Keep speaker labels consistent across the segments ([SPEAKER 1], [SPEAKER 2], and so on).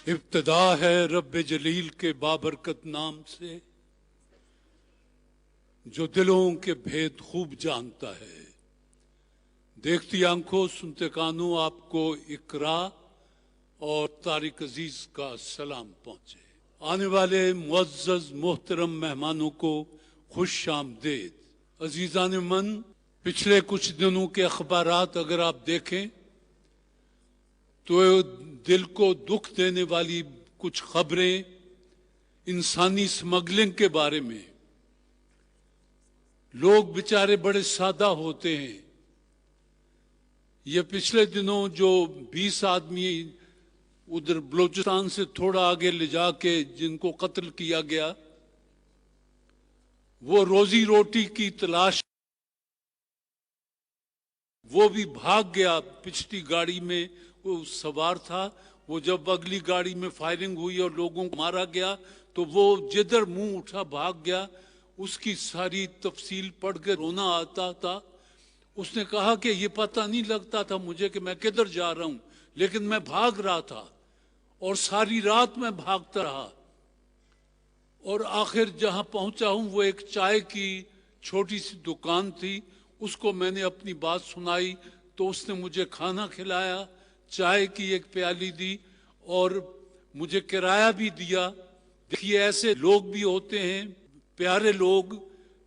[SPEAKER 1] इब्तिदा है रब्बे जलील के बाबरकत नाम से, जो दिलों के भेद खूब जानता है। देखती आंखों सुनते कानों आपको इकरा और तारिक अजीज का सलाम पहुंचे। आने वाले मुअज़्ज़ज़ मोहतरम मेहमानों को खुश आमदेद। अजीजान मन, पिछले कुछ दिनों के अखबारात अगर आप देखें तो दिल को दुख देने वाली कुछ खबरें इंसानी स्मगलिंग के बारे में। लोग बेचारे बड़े सादा होते हैं। ये पिछले दिनों जो 20 आदमी उधर बलूचिस्तान से थोड़ा आगे ले जाके जिनको कत्ल किया गया, वो रोजी रोटी की तलाश, वो भी भाग गया। पिछली गाड़ी में वो सवार था। वो जब अगली गाड़ी में फायरिंग हुई और लोगों को मारा गया तो वो जिधर मुंह उठा भाग गया। उसकी सारी तफसील पढ़ के रोना आता था। उसने कहा कि ये पता नहीं लगता था मुझे कि मैं किधर जा रहा हूं, लेकिन मैं भाग रहा था और सारी रात मैं भागता रहा और आखिर जहां पहुंचा हूं वो एक चाय की छोटी सी दुकान थी। उसको मैंने अपनी बात सुनाई तो उसने मुझे खाना खिलाया, चाय की एक प्याली दी और मुझे किराया भी दिया। देखिए, ऐसे लोग भी होते हैं, प्यारे लोग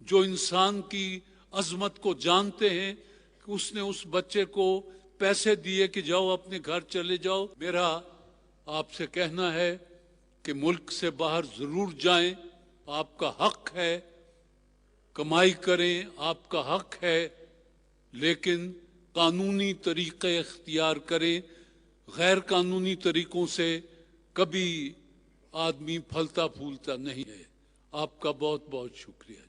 [SPEAKER 1] जो इंसान की अजमत को जानते हैं। कि उसने उस बच्चे को पैसे दिए कि जाओ अपने घर चले जाओ। मेरा आपसे कहना है कि मुल्क से बाहर जरूर जाएं, आपका हक है, कमाई करें, आपका हक है, लेकिन कानूनी तरीके इख्तियार करें। गैर कानूनी तरीकों से कभी आदमी फलता फूलता नहीं है। आपका बहुत बहुत शुक्रिया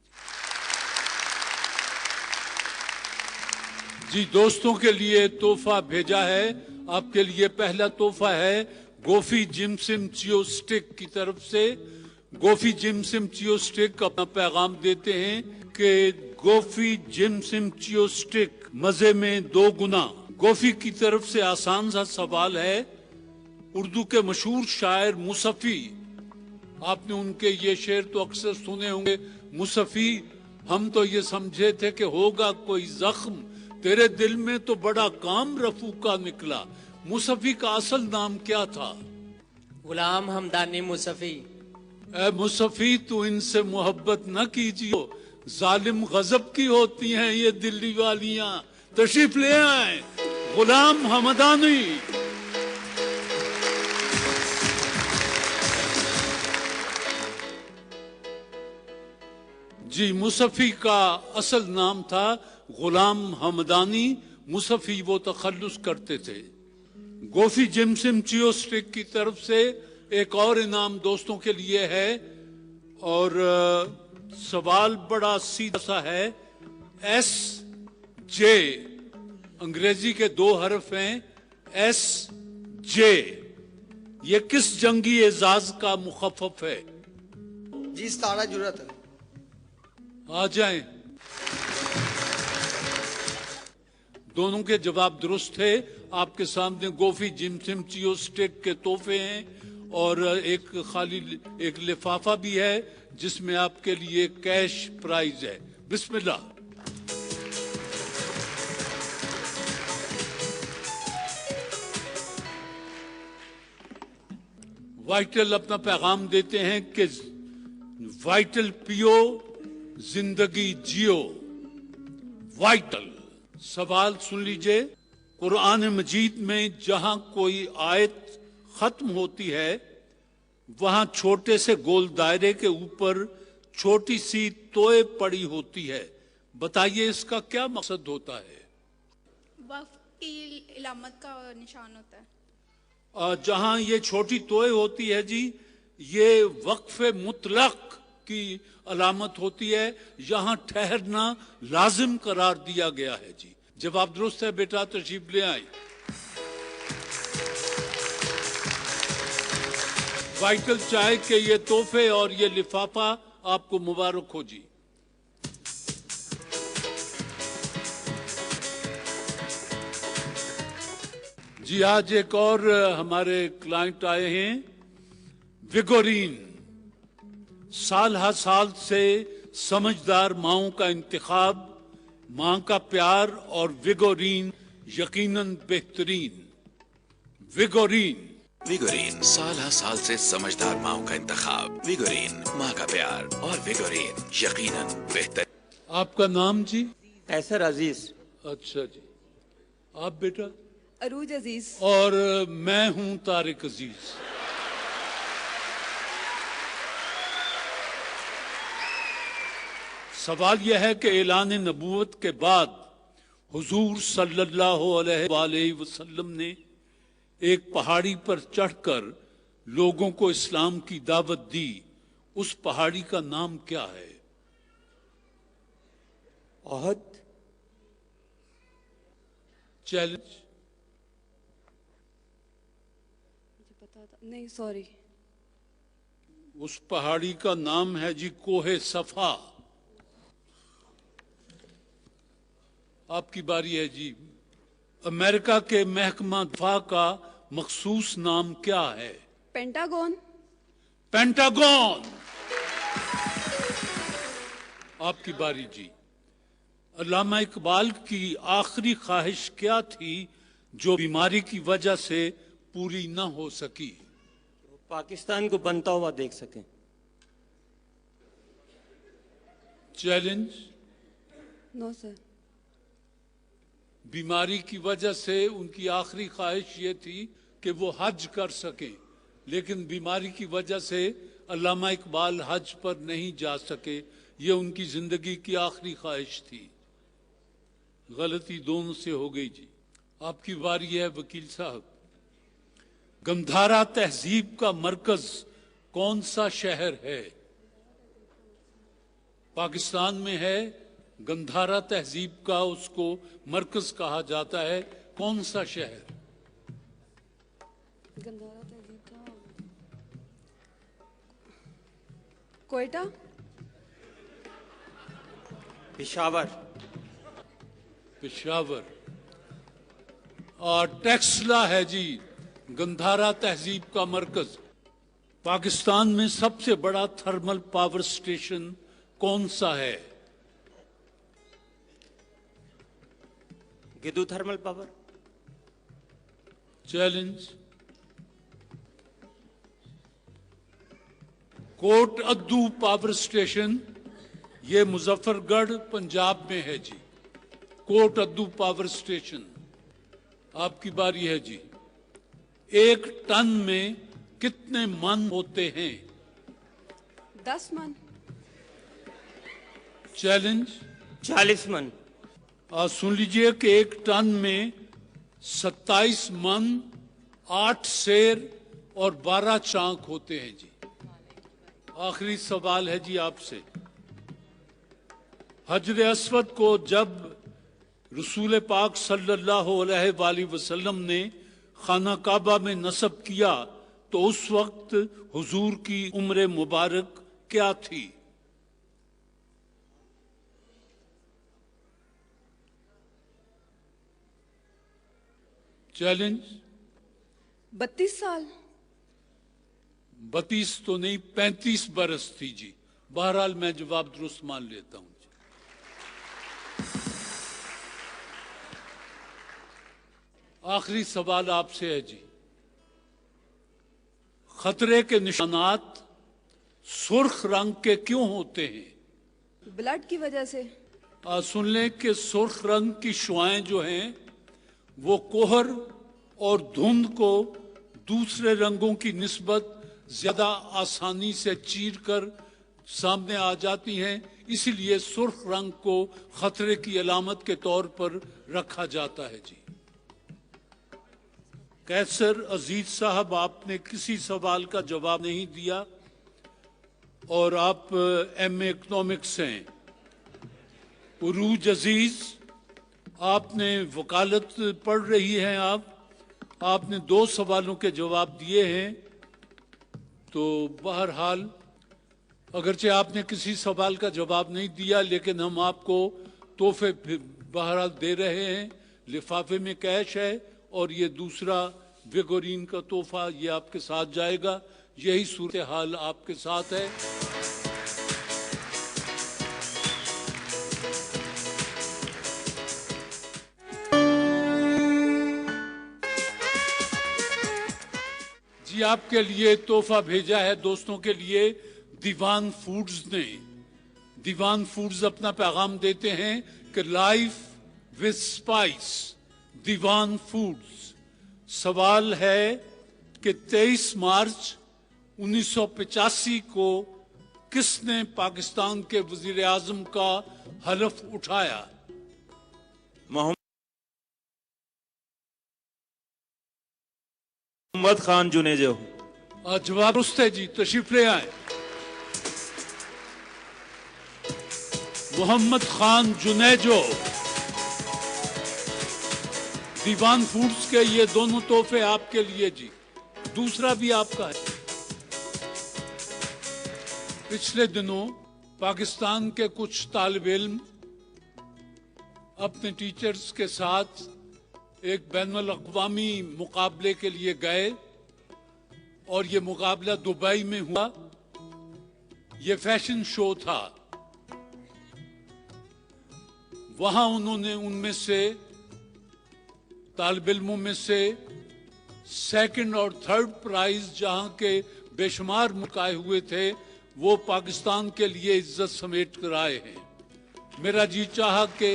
[SPEAKER 1] जी। दोस्तों के लिए तोहफा भेजा है। आपके लिए पहला तोहफा है गोफी जिम सिम चियो स्टिक की तरफ से। गोफी जिम सिम चियो स्टिक अपना पैगाम देते हैं कि गोफी जिम सिम चियो स्टिक मजे में 2 गुना। गोफी की तरफ से आसान सा सवाल है। उर्दू के मशहूर शायर मुसफ़ी, आपने उनके ये शेर तो अक्सर सुने होंगे। मुसफ़ी, हम तो ये समझे थे कि होगा कोई जख्म, तेरे दिल में तो बड़ा काम रफू का निकला। मुसफ़ी का असल नाम क्या था?
[SPEAKER 2] गुलाम हमदानी मुसफ़ी।
[SPEAKER 1] ऐ मुसफ़ी, तू इनसे मोहब्बत न कीजिए, जालिम गजब की होती हैं ये दिल्ली वालियां। तशरीफ ले आए गुलाम हमदानी। जी, मुसफ़ी का असल नाम था गुलाम हमदानी। मुसफ़ी वो तखल्लुस करते थे। गोफी जिमसिम चियो स्टिक की तरफ से एक और इनाम दोस्तों के लिए है और सवाल बड़ा सीधा सा है। SJ, अंग्रेजी के 2 हर्फ हैं SJ, ये किस जंगी एजाज का मुखफ़फ़ है?
[SPEAKER 3] जी, इस्तारा जुर्रत।
[SPEAKER 1] आ जाएं। दोनों के जवाब दुरुस्त थे। आपके सामने गोफी जिमसिम चियो स्टिक के तोहफे हैं और एक खाली एक लिफाफा भी है जिसमें आपके लिए कैश प्राइज है। बिस्मिल्लाह। वाइटल अपना पैगाम देते हैं कि वाइटल पियो, जिंदगी जियो। वाइटल। सवाल सुन लीजिए। कुरान मजीद में जहां कोई आयत खत्म होती है वहां छोटे से गोल दायरे के ऊपर छोटी सी तोय पड़ी होती है। बताइए इसका क्या मकसद होता है?
[SPEAKER 4] वक्फ की इलामत का निशान होता है।
[SPEAKER 1] जहां ये छोटी तोय होती है जी, ये वक्फ मुतलक की अलामत होती है। यहां ठहरना लाजिम करार दिया गया है जी। जवाब दुरुस्त है बेटा, तशरीफ ले आए। वाइटल चाय के ये तोहफे और ये लिफाफा आपको मुबारक हो जी। जी, आज एक और हमारे क्लाइंट आए हैं विगोरीन, साल हर साल से समझदार माओं का इंतखाब, मां का प्यार और विगोरीन यकीनन बेहतरीन। विगोरीन,
[SPEAKER 5] विगोरीन, साल हर साल से समझदार माओं का इंतखाब, विगोरीन, माँ का प्यार और विगोरीन यकीनन बेहतर।
[SPEAKER 1] आपका नाम जी?
[SPEAKER 2] कैसर अजीज।
[SPEAKER 1] अच्छा जी, आप बेटा?
[SPEAKER 6] अरूज अजीज।
[SPEAKER 1] और मैं हूं तारिक अजीज। सवाल यह है कि ऐलान नबूवत के बाद हुजूर सल्लल्लाहु अलैहि वसल्लम ने एक पहाड़ी पर चढ़कर लोगों को इस्लाम की दावत दी। उस पहाड़ी का नाम क्या है?
[SPEAKER 2] ओहद।
[SPEAKER 1] चैलेंज।
[SPEAKER 6] मुझे पता था, नहीं सॉरी।
[SPEAKER 1] उस पहाड़ी का नाम है जी कोहे सफा। आपकी बारी है जी। अमेरिका के महकमा दफा का मखसूस नाम क्या है?
[SPEAKER 6] पेंटागन।
[SPEAKER 1] पेंटागन। आपकी बारी जी। अल्लामा इकबाल की आखिरी ख्वाहिश क्या थी जो बीमारी की वजह से पूरी न हो सकी?
[SPEAKER 2] पाकिस्तान को बनता हुआ देख सकें।
[SPEAKER 1] चैलेंज।
[SPEAKER 6] No sir.
[SPEAKER 1] बीमारी की वजह से उनकी आखिरी ख्वाहिश ये थी कि वो हज कर सकें, लेकिन बीमारी की वजह से अल्लामा इकबाल हज पर नहीं जा सके। ये उनकी जिंदगी की आखिरी ख्वाहिश थी। गलती दोनों से हो गई जी। आपकी बारी है वकील साहब। गंधारा तहजीब का मरकज कौन सा शहर है? पाकिस्तान में है। गंधारा तहजीब का उसको मरकज कहा जाता है। कौन सा शहर?
[SPEAKER 6] गंधारा तहजीब का कोयटा।
[SPEAKER 2] पेशावर।
[SPEAKER 1] पेशावर। और टेक्सला है जी गंधारा तहजीब का मरकज। पाकिस्तान में सबसे बड़ा थर्मल पावर स्टेशन कौन सा है?
[SPEAKER 2] गिदू थर्मल पावर।
[SPEAKER 1] चैलेंज। कोट अद्दू पावर स्टेशन ये मुजफ्फरगढ़ पंजाब में है जी। कोट अद्दू पावर स्टेशन। आपकी बारी है जी। एक टन में कितने मन होते हैं?
[SPEAKER 6] 10 मन।
[SPEAKER 1] चैलेंज।
[SPEAKER 2] 40 मन।
[SPEAKER 1] सुन लीजिए कि एक टन में 27 मन, 8 शेर और 12 चांक होते हैं जी। आखिरी सवाल है जी आपसे। हजर अस्वद को जब रसूल पाक सल्लल्लाहु अलैहि वसल्लम ने खाना काबा में नस्ब किया तो उस वक्त हुजूर की उम्र मुबारक क्या थी? चैलेंज।
[SPEAKER 6] 32 साल।
[SPEAKER 1] 32 तो नहीं, 35 बरस थी जी। बहरहाल मैं जवाब दुरुस्त मान लेता हूं जी। आखिरी सवाल आपसे है जी। खतरे के निशानात सुर्ख रंग के क्यों होते हैं?
[SPEAKER 6] ब्लड की वजह से।
[SPEAKER 1] सुन लें कि सुर्ख रंग की शुआएं जो हैं वो कोहर और धुंध को दूसरे रंगों की निस्बत ज्यादा आसानी से चीर कर सामने आ जाती हैं, इसलिए सुर्ख रंग को खतरे की अलामत के तौर पर रखा जाता है जी। कैसर अजीज साहब, आपने किसी सवाल का जवाब नहीं दिया और आप एमए इकोनॉमिक्स हैं। उरूज अजीज, आपने वकालत पढ़ रही हैं। आपने 2 सवालों के जवाब दिए हैं। तो बहरहाल अगरचे आपने किसी सवाल का जवाब नहीं दिया, लेकिन हम आपको तोहफे बहरहाल दे रहे हैं। लिफाफे में कैश है और ये दूसरा विगोरीन का तोहफा ये आपके साथ जाएगा। यही सूरत हाल आपके साथ है। जी आपके लिए तोहफा भेजा है दोस्तों के लिए दीवान फूड्स ने। दीवान फूड्स अपना पैगाम देते हैं कि life with spice, Diwan foods. सवाल है कि 23 मार्च 1985 को किसने पाकिस्तान के वजीर आजम का हलफ उठाया?
[SPEAKER 7] मोहम्मद खान जुनेजो।
[SPEAKER 1] जवाब दुरुस्त है जी, तशरीफ ले आए। मोहम्मद खान जुनेजो। दीवान फूड्स के ये दोनों तोहफे आपके लिए जी। दूसरा भी आपका है। पिछले दिनों पाकिस्तान के कुछ तालिब इल्म अपने टीचर्स के साथ एक बैनुल अक़वामी मुकाबले के लिए गए और ये मुकाबला दुबई में हुआ। ये फैशन शो था। वहां उन्होंने उनमें से तालिब इल्मों में से सेकंड और थर्ड प्राइज जहां के बेशुमार मुकाए हुए थे वो पाकिस्तान के लिए इज्जत समेट कर आए हैं। मेरा जी चाहा कि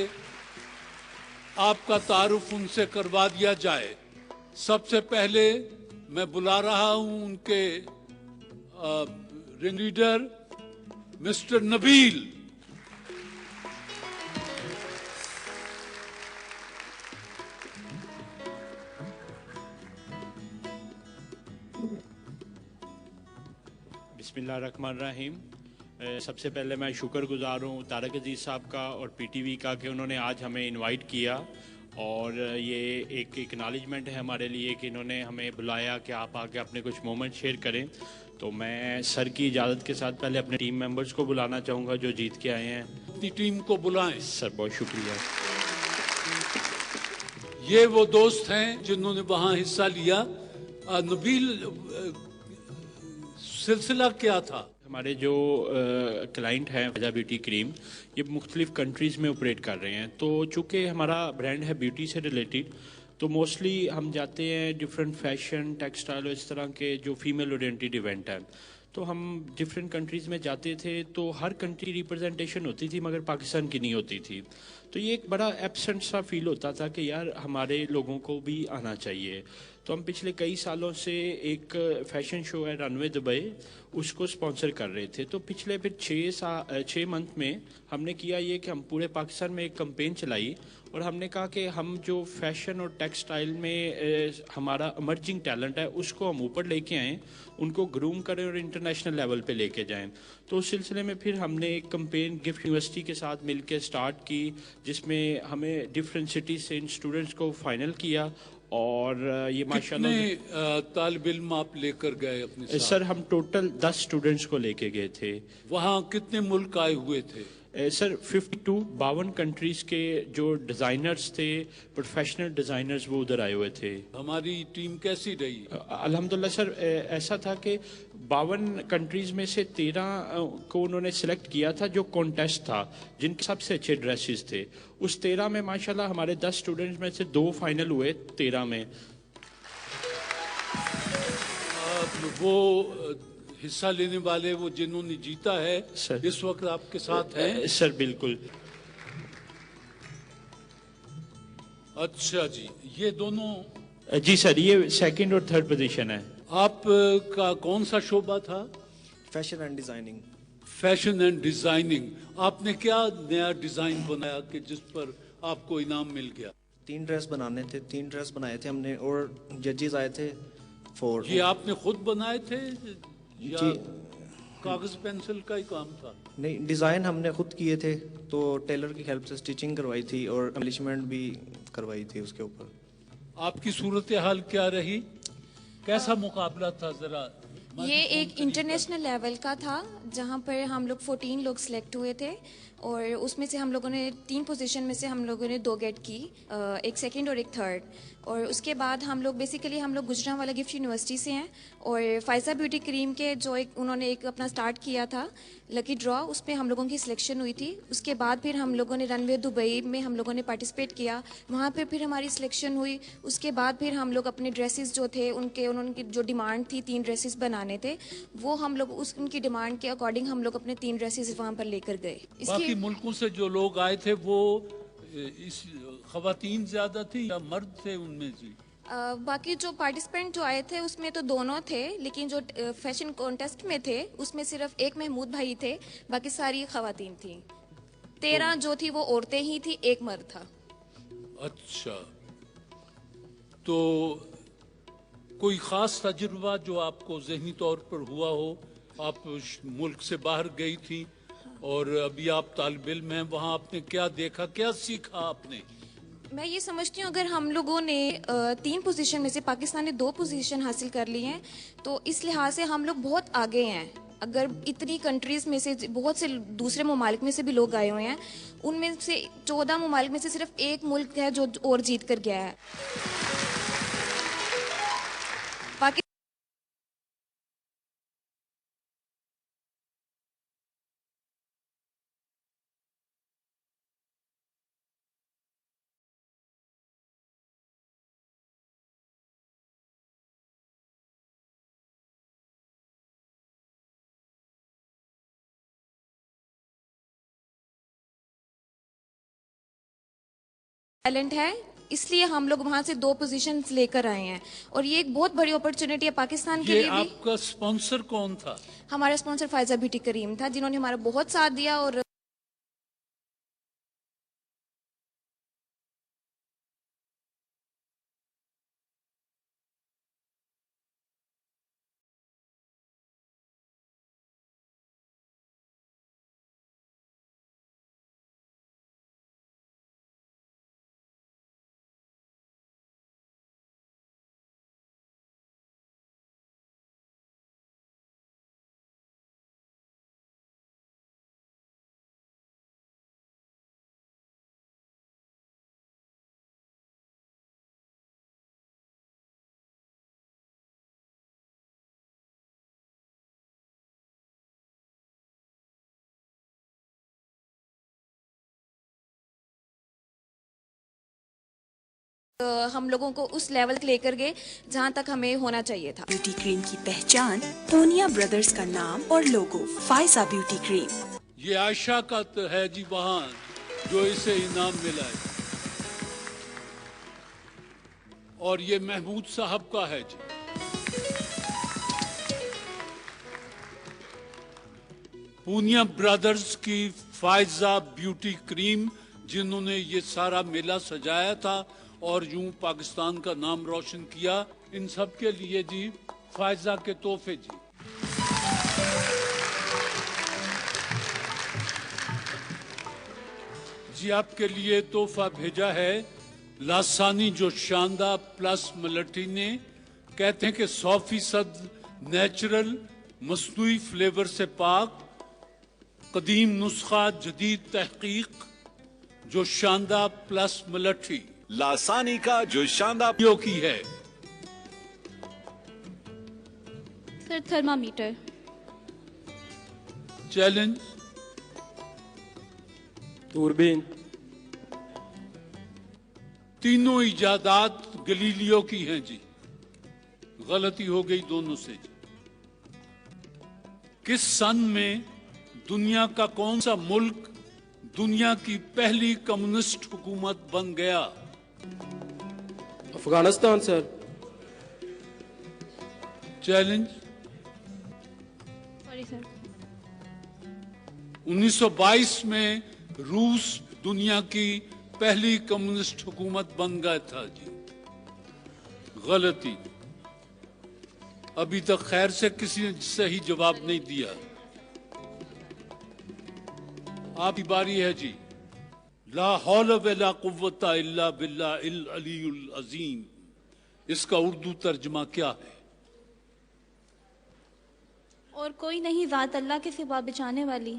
[SPEAKER 1] आपका तारुफ उनसे करवा दिया जाए। सबसे पहले मैं बुला रहा हूं उनके रिंग लीडर मिस्टर नबील।
[SPEAKER 7] बिस्मिल्लाहिर्रहमानिर्रहीम। सबसे पहले मैं शुक्रगुजार हूँ तारक अजीज़ साहब का और पीटीवी का कि उन्होंने आज हमें इनवाइट किया और ये एक एक्नॉलेजमेंट है हमारे लिए कि इन्होंने हमें बुलाया कि आप आके अपने कुछ मोमेंट शेयर करें। तो मैं सर की इजाज़त के साथ पहले अपने टीम मेंबर्स को बुलाना चाहूँगा जो जीत के आए हैं।
[SPEAKER 1] अपनी टीम को बुलाएं।
[SPEAKER 7] सर बहुत शुक्रिया।
[SPEAKER 1] ये वो दोस्त हैं जिन्होंने वहां हिस्सा लिया। नबील, सिलसिला क्या था?
[SPEAKER 7] हमारे जो क्लाइंट हैं फैजा ब्यूटी क्रीम, ये मुख्तलिफ कंट्रीज़ में ऑपरेट कर रहे हैं। तो चूँकि हमारा ब्रांड है ब्यूटी से रिलेटेड, तो मोस्टली हम जाते हैं डिफरेंट फैशन, टेक्सटाइल और इस तरह के जो फीमेल ओरिएंटेड इवेंट हैं। तो हम डिफरेंट कंट्रीज़ में जाते थे तो हर कंट्री रिप्रेजेंटेशन होती थी मगर पाकिस्तान की नहीं होती थी। तो ये एक बड़ा एब्सेंट सा फील होता था कि यार हमारे लोगों को भी आना चाहिए। तो हम पिछले कई सालों से एक फैशन शो है रनवे दुबई, उसको स्पॉन्सर कर रहे थे। तो पिछले फिर 6 मंथ में हमने किया ये कि हम पूरे पाकिस्तान में एक कैंपेन चलाई और हमने कहा कि हम जो फैशन और टेक्सटाइल में हमारा इमर्जिंग टैलेंट है उसको हम ऊपर लेके आएँ, उनको ग्रूम करें और इंटरनेशनल लेवल पे लेके जाएं। तो उस सिलसिले में फिर हमने एक कैंपेन गिफ्ट यूनिवर्सिटी के साथ मिलकर स्टार्ट की जिसमें हमें डिफरेंट सिटीज़ से इन स्टूडेंट्स को फाइनल किया और ये माशाल्लाह।
[SPEAKER 1] कितने तालिब इल्म आप लेकर गए अपने साथ?
[SPEAKER 7] सर हम टोटल 10 स्टूडेंट्स को लेके गए थे।
[SPEAKER 1] वहाँ कितने मुल्क आए हुए थे?
[SPEAKER 7] सर 52 कंट्रीज के जो डिज़ाइनर्स थे, प्रोफेशनल डिज़ाइनर्स, वो उधर आए हुए थे।
[SPEAKER 1] हमारी टीम कैसी रही?
[SPEAKER 7] अल्हम्दुलिल्लाह सर, ऐसा था कि 52 कंट्रीज में से 13 को उन्होंने सिलेक्ट किया था जो कॉन्टेस्ट था, जिनके सबसे अच्छे ड्रेसेस थे। उस 13 में माशाल्लाह हमारे 10 स्टूडेंट्स में से 2 फाइनल हुए 13 में।
[SPEAKER 1] वो हिस्सा लेने वाले वो जिन्होंने जीता है
[SPEAKER 7] सर,
[SPEAKER 1] इस वक्त आपके साथ हैं?
[SPEAKER 7] सर बिल्कुल।
[SPEAKER 1] अच्छा जी, ये दोनों?
[SPEAKER 7] जी सर, ये सेकंड और थर्ड पोजीशन है।
[SPEAKER 1] आपका कौन सा शोबा था?
[SPEAKER 3] Fashion and designing.
[SPEAKER 1] Fashion and designing. आपने क्या नया डिजाइन बनाया कि जिस पर आपको इनाम मिल गया?
[SPEAKER 3] 3 ड्रेस बनाने थे, 3 ड्रेस बनाए थे हमने और जजेस आए थे 4।
[SPEAKER 1] ये आपने खुद बनाए थे या
[SPEAKER 3] जी,
[SPEAKER 1] कागज पेंसिल का ही काम था?
[SPEAKER 3] नहीं, डिज़ाइन हमने खुद किए थे, तो टेलर की हेल्प से स्टिचिंग करवाई थी और एम्बलिशमेंट भी करवाई थी उसके ऊपर।
[SPEAKER 1] आपकी सूरत हाल क्या रही? कैसा मुकाबला था जरा?
[SPEAKER 8] ये एक इंटरनेशनल लेवल का था जहाँ पर हम लोग 14 लोग सिलेक्ट हुए थे। और उसमें से हम लोगों ने 3 पोजीशन में से हम लोगों ने 2 गेट की, एक सेकंड और एक थर्ड। और उसके बाद हम लोग बेसिकली हम लोग गुजरांवाला गिफ्ट यूनिवर्सिटी से हैं और फायज़ा ब्यूटी क्रीम के जो उन्होंने एक अपना स्टार्ट किया था लकी ड्रॉ, उस पर हम लोगों की सिलेक्शन हुई थी। उसके बाद फिर हम लोगों ने रनवे दुबई में हम लोगों ने पार्टिसिपेट किया, वहाँ पे फिर हमारी सिलेक्शन हुई। उसके बाद फिर हम लोग अपने ड्रेसेस जो थे उनकी जो डिमांड थी 3 ड्रेसेस बनाने थे, वो हम लोग उनकी डिमांड के अकॉर्डिंग हम लोग अपने 3 ड्रेसेस वहाँ पर लेकर गए।
[SPEAKER 1] बाकी मुल्कों से जो लोग आए थे वो इस खवातीन ज्यादा थी या मर्द थे उनमें से?
[SPEAKER 8] बाकी जो पार्टिसिपेंट जो आए थे उसमें तो दोनों थे, लेकिन जो फैशन कॉन्टेस्ट में थे उसमें सिर्फ एक महमूद भाई थे, बाकी सारी खवातीन थी। 13 जो थी वो औरतें ही थी, एक मर्द था।
[SPEAKER 1] अच्छा, तो कोई खास तजुर्बा जो आपको ज़हनी तौर पर हुआ हो? आप मुल्क से बाहर गई थी और अभी आप तालिब इल्म हैं, वहाँ आपने क्या देखा, क्या सीखा आपने?
[SPEAKER 8] मैं ये समझती हूँ अगर हम लोगों ने 3 पोजीशन में से पाकिस्तान ने 2 पोजीशन हासिल कर ली हैं, तो इस लिहाज से हम लोग बहुत आगे हैं। अगर इतनी कंट्रीज़ में से बहुत से दूसरे ममालिक में से भी लोग आए हुए हैं, उनमें से 14 ममालिक में से सिर्फ एक मुल्क है जो और जीत कर गया है। टैलेंट है, इसलिए हम लोग वहाँ से 2 पोजीशंस लेकर आए हैं और ये एक बहुत बड़ी अपॉर्चुनिटी है पाकिस्तान के लिए भी।
[SPEAKER 1] आपका स्पॉन्सर कौन था?
[SPEAKER 8] हमारा स्पॉन्सर फायज़ा ब्यूटी करीम था, जिन्होंने हमारा बहुत साथ दिया। और हम लोगों को उस लेवल तक लेकर गए जहां तक हमें होना चाहिए था।
[SPEAKER 9] ब्यूटी क्रीम की पहचान, पूनिया ब्रदर्स का नाम और लोगो, फायज़ा ब्यूटी क्रीम।
[SPEAKER 1] ये आयशा का तो है जी वहाँ जो इसे इनाम मिला है, और ये महमूद साहब का है जी। पूनिया ब्रदर्स की फायज़ा ब्यूटी क्रीम, जिन्होंने ये सारा मेला सजाया था और यूं पाकिस्तान का नाम रोशन किया, इन सब के लिए जी फायज़ा के तोहफे जी। जी आपके लिए तोहफा भेजा है लासानी जो शानदार प्लस मलठी ने। कहते हैं कि 100% नेचुरल मसनूई फ्लेवर से पाक, कदीम नुस्खा जदीद तहकीक, जो शानदार प्लस मलठी
[SPEAKER 10] लासानी का जो शानदार
[SPEAKER 1] की है।
[SPEAKER 4] Sir thermometer.
[SPEAKER 1] चैलेंज।
[SPEAKER 2] दूरबीन।
[SPEAKER 1] तीनों इजादात गलीलियो की हैं जी। गलती हो गई दोनों से जी। किस सन में दुनिया का कौन सा मुल्क दुनिया की पहली कम्युनिस्ट हुकूमत बन गया?
[SPEAKER 11] Afghanistan sir.
[SPEAKER 1] Challenge.
[SPEAKER 4] Sorry sir.
[SPEAKER 1] 1922 में रूस दुनिया की पहली कम्युनिस्ट हुकूमत बन गया था जी। गलती। अभी तक खैर से किसी ने सही जवाब नहीं दिया। आपकी बारी है जी। ला हौल वला कुव्वता इल्ला बिल्लाहिल अलीयुल अज़ीम, इसका उर्दू तर्जुमा क्या है?
[SPEAKER 4] और कोई नहीं ज़ात अल्लाह के सिवा बचाने वाली।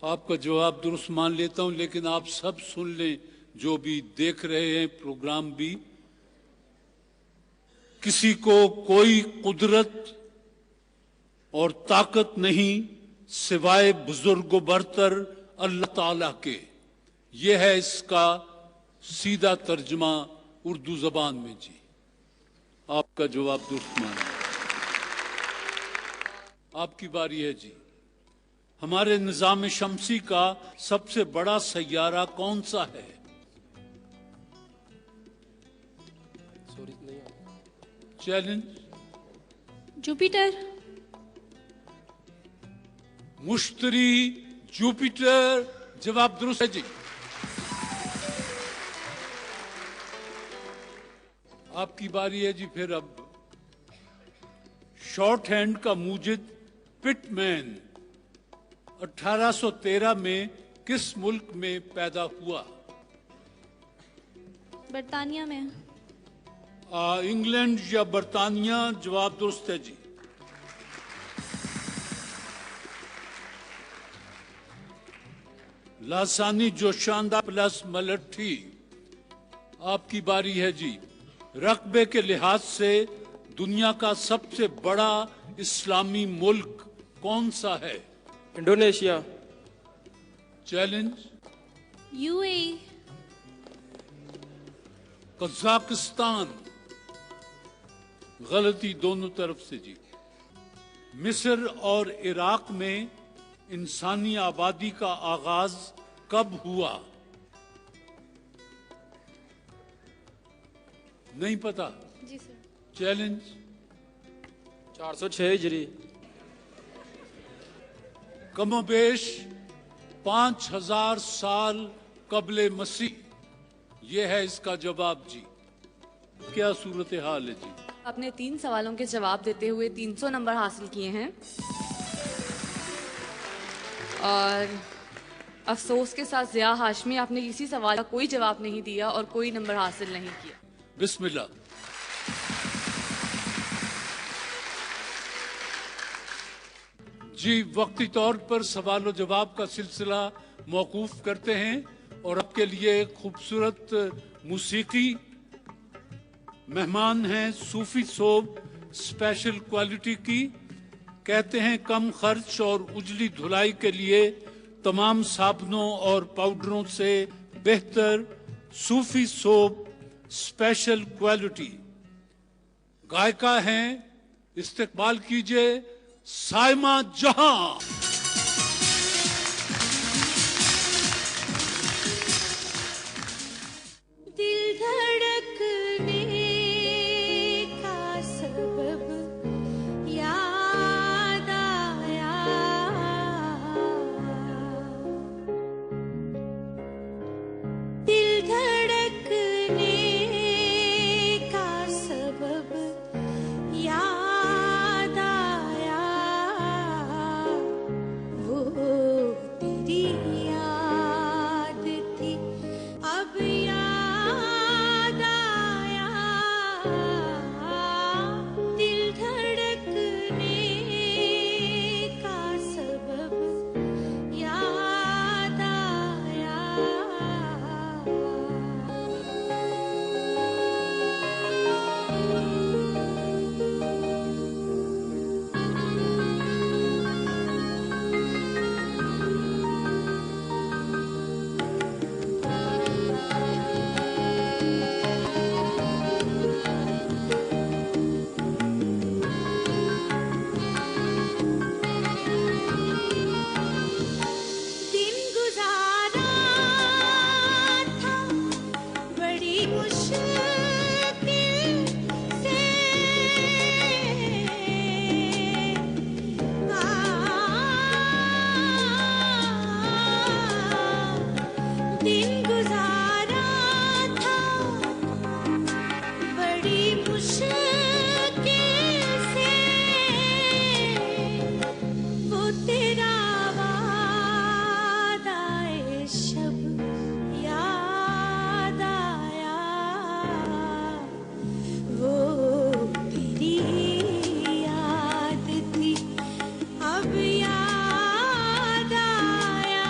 [SPEAKER 1] आपका जवाब दुरुस्त मान लेता हूं, लेकिन आप सब सुन लें, जो भी देख रहे हैं प्रोग्राम भी, किसी को कोई कुदरत और ताकत नहीं सिवाय बुजुर्ग बरतर अल्लाह ताला के। यह है इसका सीधा तर्जमा उर्दू जबान में जी। आपका जवाब दुरुस्त माना। आपकी बारी है जी। हमारे निजाम शमसी का सबसे बड़ा सैयारा कौन सा है? चैलेंज।
[SPEAKER 4] जुपिटर।
[SPEAKER 1] मुश्तरी, जुपिटर, जवाब दुरुस्त है जी। आपकी बारी है जी। फिर अब शॉर्ट हैंड का मूजिद पिटमैन 1813 में किस मुल्क में पैदा हुआ?
[SPEAKER 4] बर्तानिया में।
[SPEAKER 1] इंग्लैंड या बर्तानिया? जवाब दुरुस्त है जी। लासानी जोशांदा प्लस मलट्ठी। आपकी बारी है जी। रकबे के लिहाज से दुनिया का सबसे बड़ा इस्लामी मुल्क कौन सा है?
[SPEAKER 2] इंडोनेशिया।
[SPEAKER 1] चैलेंज।
[SPEAKER 4] यूएई।
[SPEAKER 1] कजाकिस्तान। गलती दोनों तरफ से जी। मिस्र और इराक में इंसानी आबादी का आगाज कब हुआ? नहीं पता?
[SPEAKER 4] जी सर।
[SPEAKER 1] चैलेंज।
[SPEAKER 2] 406 हिजरी।
[SPEAKER 1] कमोबेश 5000 साल कबले मसीह। यह है इसका जवाब जी। क्या सूरत हाल है जी?
[SPEAKER 11] आपने 3 सवालों के जवाब देते हुए 300 नंबर हासिल किए हैं और अफसोस के साथ ज़िया हाशमी, आपने किसी सवाल का कोई जवाब नहीं दिया और कोई नंबर हासिल नहीं किया।
[SPEAKER 1] बिस्मिल्लाह। जी, वक्ती तौर पर सवाल और जवाब का सिलसिला मौकूफ करते हैं और आपके लिए खूबसूरत मूसीकी मेहमान हैं सूफी सोब स्पेशल क्वालिटी की। कहते हैं कम खर्च और उजली धुलाई के लिए तमाम साबुनों और पाउडरों से बेहतर सूफी सोब स्पेशल क्वालिटी। गायिका हैं, इस्तकबाल कीजिए साइमा जहां।
[SPEAKER 12] दिल धड़कने का सबब याद आया, दिल धड़कने का सबब याद आया, वो तेरी याद थी अब याद आया, दिल धड़कने का सबब याद आया। दिन गुजारा था बड़ी मुश्किल से, दिन गुजारा था बड़ी मुश्किल से, वो तेरा वादा ए शब याद आया, वो तेरी याद थी अब याद आया,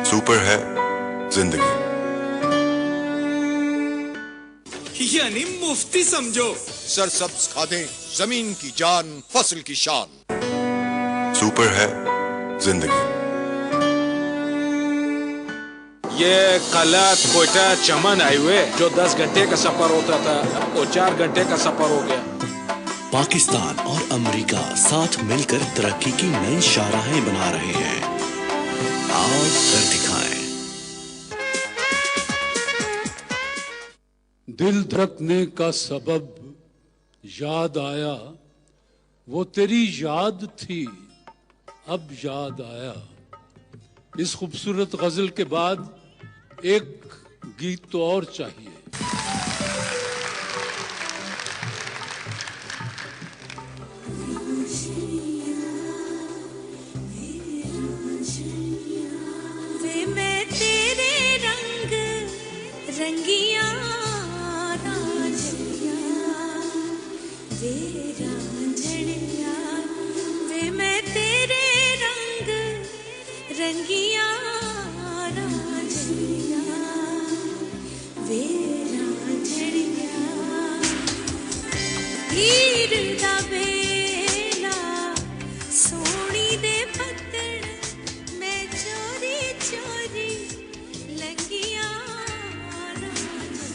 [SPEAKER 13] सुपर है जिंदगी।
[SPEAKER 14] यानी मुफ्ती समझो।
[SPEAKER 15] सरसब्ज खादें, जमीन की जान, फसल की शान।
[SPEAKER 13] सुपर है जिंदगी।
[SPEAKER 10] ये कलत कोयटा चमन हाईवे जो 10 घंटे का सफर होता था वो 4 घंटे का सफर हो गया।
[SPEAKER 16] पाकिस्तान और अमेरिका साथ मिलकर तरक्की की नई शाहराहें बना रहे हैं। आओ कर दिखाएं।
[SPEAKER 1] दिल धड़कने का सबब याद आया, वो तेरी याद थी अब याद आया। इस खूबसूरत गजल के बाद एक गीत तो और चाहिए।
[SPEAKER 12] वे मैं तेरे रंग रंगिया रांझिया, वे रांझिया, वे मैं तेरे रंग रंगिया रांझिया, वे रांझिया। हीर दा बेला सोनी दे पत्तन मैं चोरी चोरी लंगिया रांझिया।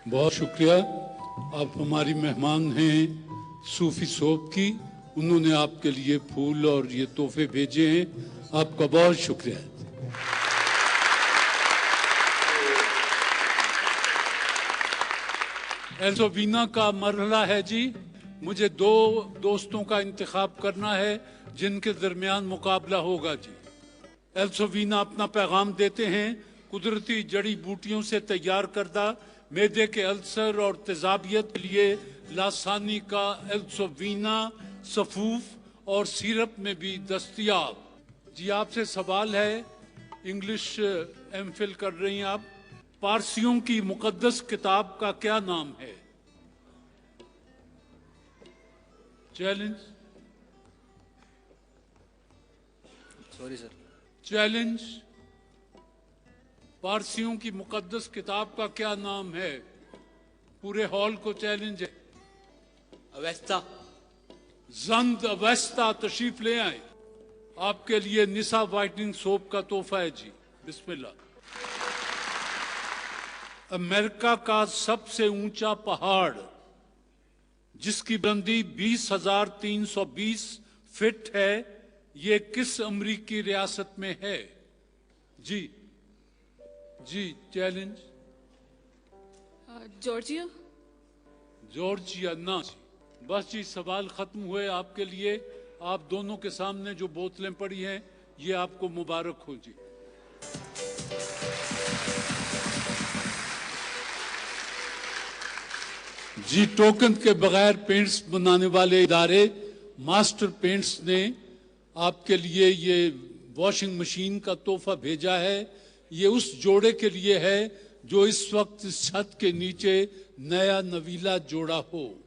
[SPEAKER 1] बहुत शुक्रिया। आप हमारी मेहमान हैं सूफी सोप की, उन्होंने आपके लिए फूल और ये तोहफे भेजे हैं, आपका बहुत शुक्रिया। एल्सोवीना का मरहला है जी। मुझे दो दोस्तों का इंतखाब करना है जिनके दरमियान मुकाबला होगा जी। एल्सोवीना अपना पैगाम देते हैं कुदरती जड़ी बूटियों से तैयार करदा मैदे के अल्सर और तेजाबियत के लिए लासानी का एल्सोवीना सफूफ और सिरप में भी दस्तयाब। जी आपसे सवाल है, इंग्लिश एमफिल कर रही हैं आप। पारसियों की मुकद्दस किताब का क्या नाम है? चैलेंज।
[SPEAKER 3] Sorry sir.
[SPEAKER 1] चैलेंज। पारसियों की मुकद्दस किताब का क्या नाम है? पूरे हॉल को चैलेंज है।
[SPEAKER 2] अवेस्ता।
[SPEAKER 1] जंद अवेस्ता तशरीफ ले आए। आपके लिए निसा वाइटनिंग सोप का तोहफा है जी, बिस्मिल्लाह। अमेरिका का सबसे ऊंचा पहाड़ जिसकी बुलंदी 20,320 फीट है, ये किस अमरीकी रियासत में है? जी जी चैलेंज।
[SPEAKER 11] जॉर्जिया।
[SPEAKER 1] जॉर्जिया ना जी। बस जी सवाल खत्म हुए आपके लिए। आप दोनों के सामने जो बोतलें पड़ी हैं ये आपको मुबारक हो जी। जी टोकन के बगैर पेंट्स बनाने वाले इदारे मास्टर पेंट्स ने आपके लिए ये वॉशिंग मशीन का तोहफा भेजा है। ये उस जोड़े के लिए है जो इस वक्त इस छत के नीचे नया नवीला जोड़ा हो।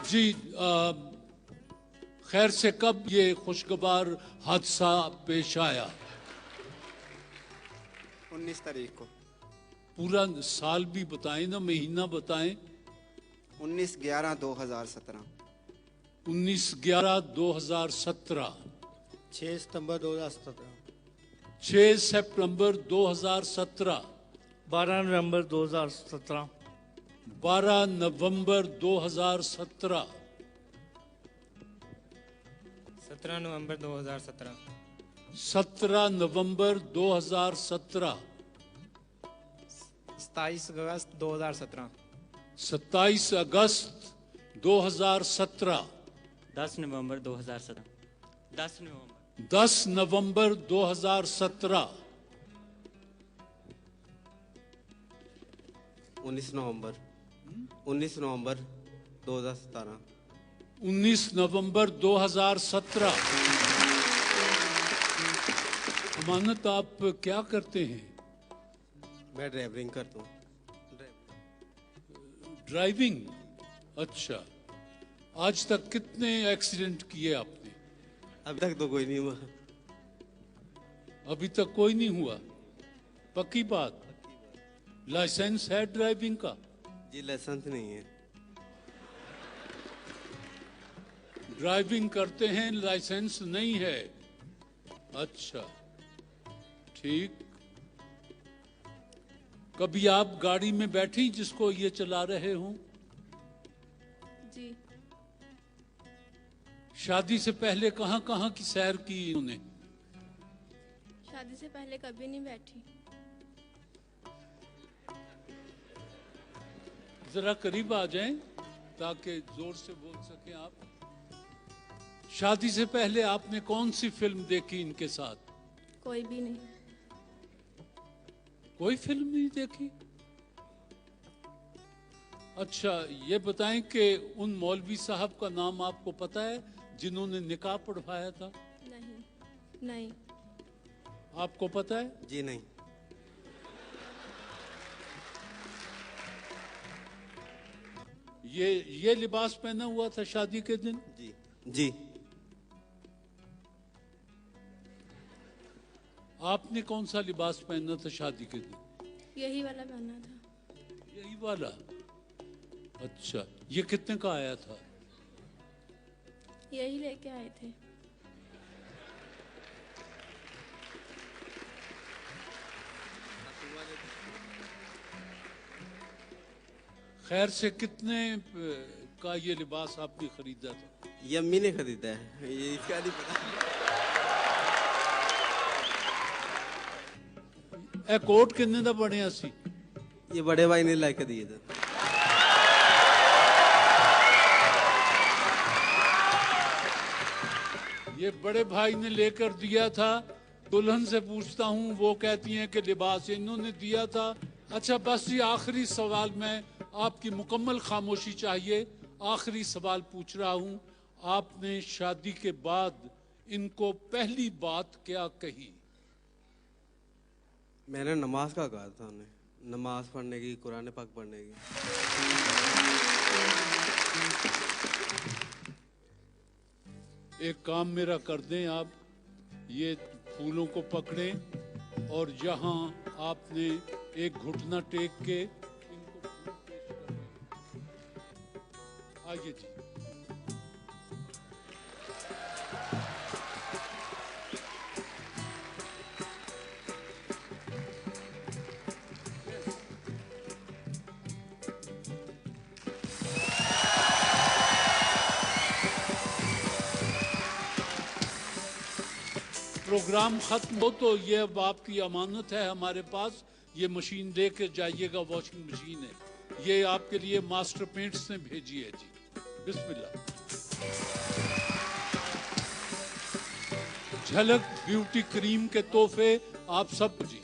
[SPEAKER 1] जी खैर से कब ये खुशगवार हादसा पेश आया?
[SPEAKER 17] 19 तारीख को।
[SPEAKER 1] पूरा साल भी बताएं ना, महीना बताएं।
[SPEAKER 17] 19/11/2017।
[SPEAKER 1] 19/11/2017।
[SPEAKER 18] 6 सितंबर 2017।
[SPEAKER 1] 6 सितंबर 2017।
[SPEAKER 18] 12 नवंबर 2017।
[SPEAKER 1] 12 नवंबर 2017।
[SPEAKER 19] 17 नवंबर 2017।
[SPEAKER 1] 17 नवंबर 2017।
[SPEAKER 19] 27 अगस्त 2017।
[SPEAKER 1] 27 अगस्त 2017।
[SPEAKER 19] 10 नवंबर 2017। 10 नवंबर
[SPEAKER 1] 10 नवंबर 2017।
[SPEAKER 17] 19 नवंबर 2017।
[SPEAKER 1] 19 नवंबर 2017। अमानत आप क्या करते हैं?
[SPEAKER 17] मैं ड्राइविंग करता हूँ।
[SPEAKER 1] ड्राइविंग। अच्छा, आज तक कितने एक्सीडेंट किए आपने?
[SPEAKER 17] अभी तक तो कोई नहीं हुआ।
[SPEAKER 1] अभी तक कोई नहीं हुआ? पक्की बात? लाइसेंस है ड्राइविंग का?
[SPEAKER 17] जी लाइसेंस नहीं है।
[SPEAKER 1] ड्राइविंग करते हैं, लाइसेंस नहीं है। अच्छा ठीक। कभी आप गाड़ी में बैठी जिसको ये चला रहे हों?
[SPEAKER 4] जी।
[SPEAKER 1] शादी से पहले कहाँ कहाँ की सैर की उन्होंने?
[SPEAKER 4] शादी से पहले कभी नहीं बैठी।
[SPEAKER 1] जरा करीब आ जाएं ताकि जोर से बोल सकें आप। शादी से पहले आपने कौन सी फिल्म देखी इनके साथ?
[SPEAKER 4] कोई भी नहीं।
[SPEAKER 1] कोई फिल्म नहीं देखी? अच्छा ये बताएं कि उन मौलवी साहब का नाम आपको पता है जिन्होंने निकाह पढ़वाया था?
[SPEAKER 4] नहीं। नहीं।
[SPEAKER 1] आपको पता है?
[SPEAKER 17] जी नहीं।
[SPEAKER 1] ये लिबास पहना हुआ था शादी के दिन?
[SPEAKER 17] जी जी।
[SPEAKER 1] आपने कौन सा लिबास पहना था शादी के दिन?
[SPEAKER 4] यही वाला पहना था।
[SPEAKER 1] यही वाला? अच्छा, ये कितने का आया था?
[SPEAKER 4] यही लेके आए थे।
[SPEAKER 1] खैर से कितने का ये लिबास आपने खरीदा था?
[SPEAKER 17] ये अम्मी ने खरीदा है, ये इसका नहीं पता।
[SPEAKER 1] ए कोट कितने दा बने सी?
[SPEAKER 17] ये बड़े भाई ने लाके दिए थे।
[SPEAKER 1] ये बड़े भाई ने लेकर दिया था। दुल्हन से पूछता हूँ, वो कहती हैं कि लिबास इन्होंने दिया था। अच्छा बस ये आखिरी सवाल, मैं आपकी मुकम्मल खामोशी चाहिए। आखिरी सवाल पूछ रहा हूँ, आपने शादी के बाद इनको पहली बात क्या कही?
[SPEAKER 17] मैंने नमाज का कहा था उन्हें, नमाज पढ़ने की, कुरान पाक पढ़ने की।
[SPEAKER 1] एक काम मेरा कर दें आप, ये फूलों को पकड़ें और जहां आपने एक घुटना टेक के इनको फूल पेश करें। आइए जी। प्रोग्राम खत्म हो तो ये अब आपकी अमानत है हमारे पास। ये मशीन दे के जाइएगा, वॉशिंग मशीन है ये, आपके लिए मास्टर पेंट्स ने भेजी है जी। बिस्मिल्लाह। झलक ब्यूटी क्रीम के तोहफे आप सब जी।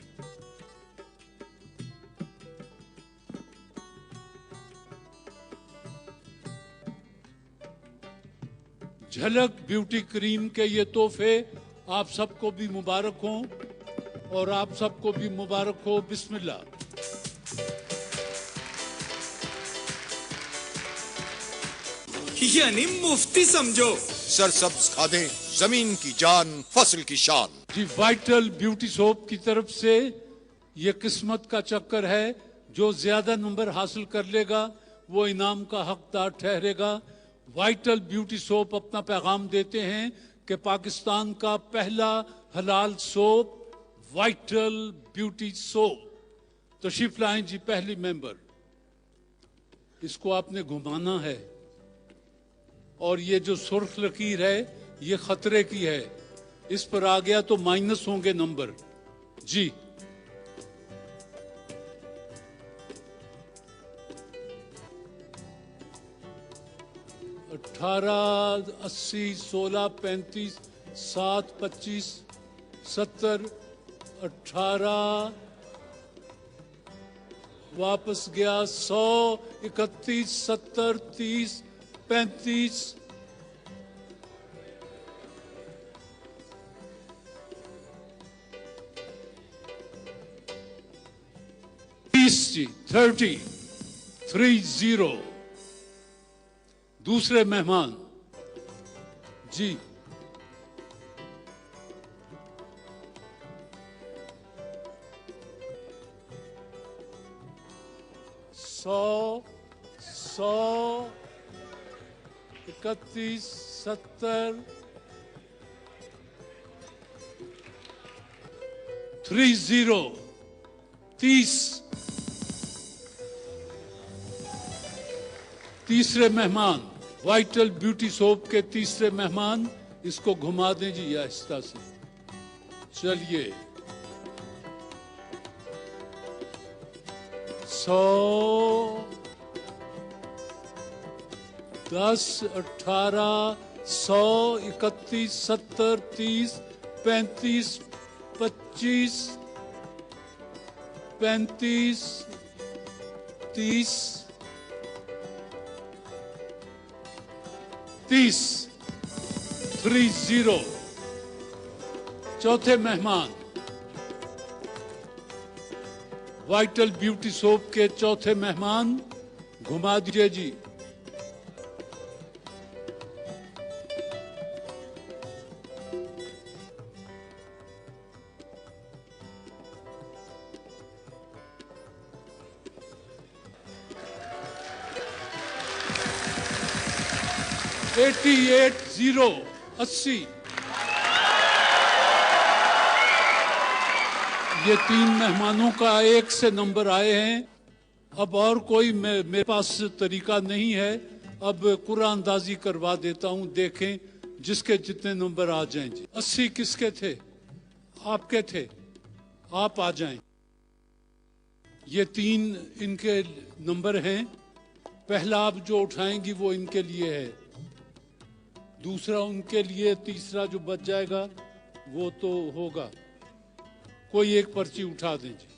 [SPEAKER 1] झलक ब्यूटी क्रीम के ये तोहफे आप सबको भी मुबारक हो और आप सबको भी मुबारक हो। बिस्मिल्लाह।
[SPEAKER 14] यानी मुफ्ती समझो।
[SPEAKER 15] सरसब्ज खादें, जमीन की जान, फसल की शान।
[SPEAKER 1] जी, वाइटल ब्यूटी सोप की तरफ से ये किस्मत का चक्कर है। जो ज्यादा नंबर हासिल कर लेगा वो इनाम का हकदार ठहरेगा। वाइटल ब्यूटी सोप अपना पैगाम देते हैं कि पाकिस्तान का पहला हलाल सोप वाइटल ब्यूटी सोप। तशरीफ लाएं जी पहली मेंबर। इसको आपने घुमाना है और ये जो सुर्ख लकीर है ये खतरे की है, इस पर आ गया तो माइनस होंगे नंबर जी। अठारह, 80, 16, 35, 7, 25, 70, 18 वापस गया 100, 31, 70, 30, 35, 30, 30। दूसरे मेहमान जी। सौ, 31, 70, 30। तीसरे मेहमान, वाइटल ब्यूटी सोप के तीसरे मेहमान, इसको घुमा दें जी आहिस्ता से। चलिए 100, 10, 18, 100, 31, 70, 30, 35, 25, 35, 30, 30। चौथे मेहमान, वाइटल ब्यूटी सोप के चौथे मेहमान, घुमा दीजिए जी। 88-0 80। ये 3 मेहमानों का 1 से नंबर आए हैं। अब और कोई मेरे पास तरीका नहीं है। अब कुरान अंदाजी करवा देता हूं, देखें जिसके जितने नंबर आ जाएं जी। 80 किसके थे? आपके थे, आप आ जाएं। ये 3 इनके नंबर हैं। पहला आप जो उठाएंगी वो इनके लिए है, दूसरा उनके लिए, तीसरा जो बच जाएगा वो तो होगा। कोई एक पर्ची उठा दें जी।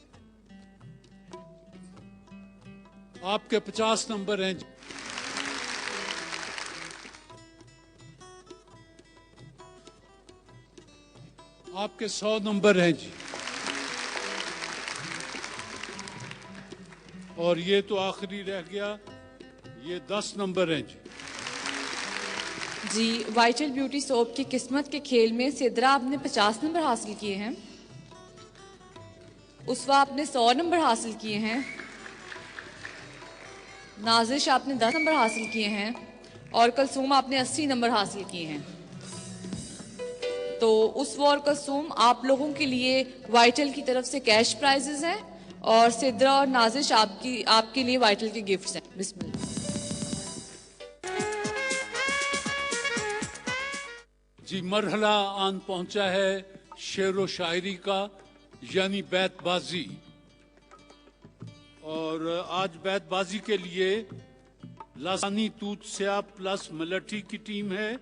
[SPEAKER 1] आपके 50 नंबर हैं जी। आपके 100 नंबर हैं जी। और ये तो आखिरी रह गया, ये 10 नंबर हैं जी।
[SPEAKER 11] जी, वाइटल ब्यूटी सोप की किस्मत के खेल में सिद्रा आपने 50 नंबर हासिल किए हैं, उसवा आपने 100 नंबर हासिल किए हैं, नाजिश आपने 10 नंबर हासिल किए हैं और कलसूम आपने 80 नंबर हासिल किए हैं। तो उसवा और कलसूम आप लोगों के लिए वाइटल की तरफ से कैश प्राइजेस हैं और सिद्रा और नाजिश आपके लिए वाइटल के गिफ्ट्स हैं। बिस्मिल्लाह।
[SPEAKER 1] जी, मरहला आन पहुंचा है शेर व शायरी का, यानी बैतबाजी। और आज बैतबाजी के लिए लासानी तूत स्या प्लस मलठी की टीम है।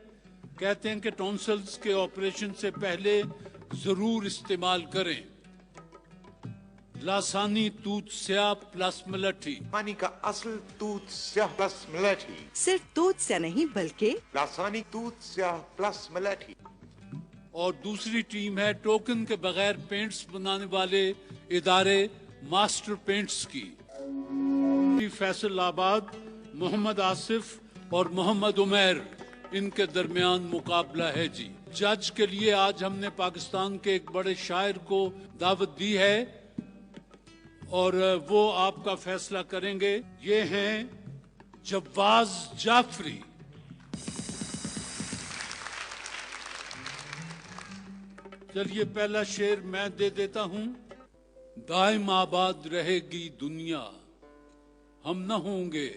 [SPEAKER 1] कहते हैं कि टॉन्सिल्स के ऑपरेशन से पहले जरूर इस्तेमाल करें लासानी तूत स्या प्लस मलठी।
[SPEAKER 20] पानी का असल तूत स्या प्लस मलठी।
[SPEAKER 9] सिर्फ तूत स्या नहीं बल्कि
[SPEAKER 20] लासानी तूत स्या प्लस मलठी।
[SPEAKER 1] और दूसरी टीम है टोकन के बगैर पेंट्स बनाने वाले इदारे मास्टर पेंट्स की। फैसलाबाद, मोहम्मद आसिफ और मोहम्मद उमैर, इनके दरमियान मुकाबला है जी। जज के लिए आज हमने पाकिस्तान के एक बड़े शायर को दावत दी है और वो आपका फैसला करेंगे। ये हैं जब्बाज जाफरी। चलिए, पहला शेर मैं दे देता हूं। दाइम आबाद रहेगी दुनिया, हम न होंगे